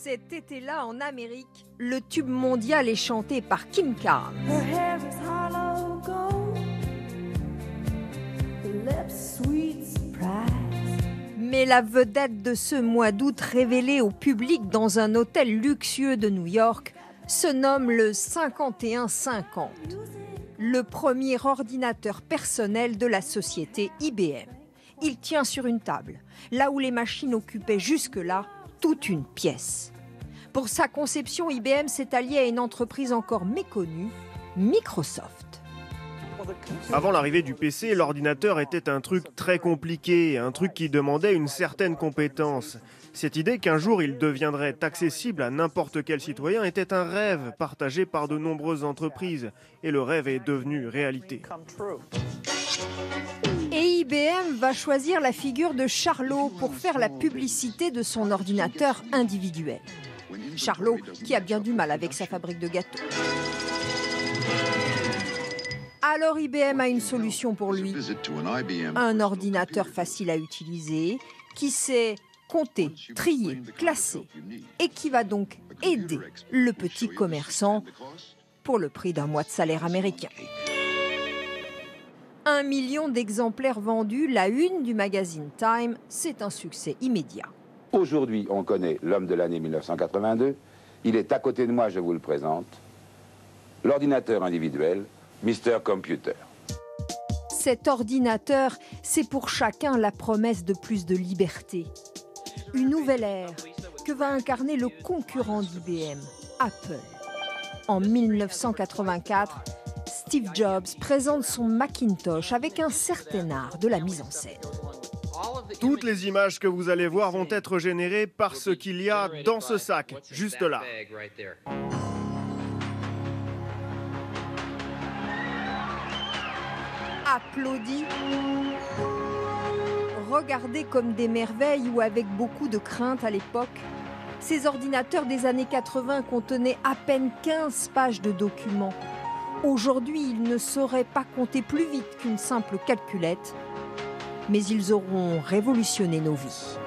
Cet été-là, en Amérique, le tube mondial est chanté par Kim Carnes. Mais la vedette de ce mois d'août révélée au public dans un hôtel luxueux de New York se nomme le 5150, le premier ordinateur personnel de la société IBM. Il tient sur une table, là où les machines occupaient jusque-là toute une pièce. Pour sa conception, IBM s'est allié à une entreprise encore méconnue, Microsoft. Avant l'arrivée du PC, l'ordinateur était un truc très compliqué, un truc qui demandait une certaine compétence. Cette idée qu'un jour il deviendrait accessible à n'importe quel citoyen était un rêve partagé par de nombreuses entreprises. Et le rêve est devenu réalité. Et IBM va choisir la figure de Charlot pour faire la publicité de son ordinateur individuel. Charlot qui a bien du mal avec sa fabrique de gâteaux. Alors IBM a une solution pour lui. Un ordinateur facile à utiliser, qui sait compter, trier, classer, et qui va donc aider le petit commerçant pour le prix d'un mois de salaire américain. 1 million d'exemplaires vendus, la une du magazine Time, c'est un succès immédiat. Aujourd'hui, on connaît l'homme de l'année 1982. Il est à côté de moi, je vous le présente. L'ordinateur individuel, Mr. Computer. Cet ordinateur, c'est pour chacun la promesse de plus de liberté. Une nouvelle ère que va incarner le concurrent d'IBM, Apple. En 1984, Steve Jobs présente son Macintosh avec un certain art de la mise en scène. Toutes les images que vous allez voir vont être générées par ce qu'il y a dans ce sac, juste là. Applaudis, regardés comme des merveilles ou avec beaucoup de crainte à l'époque, ces ordinateurs des années 80 contenaient à peine 15 pages de documents. Aujourd'hui, ils ne sauraient pas compter plus vite qu'une simple calculette, mais ils auront révolutionné nos vies.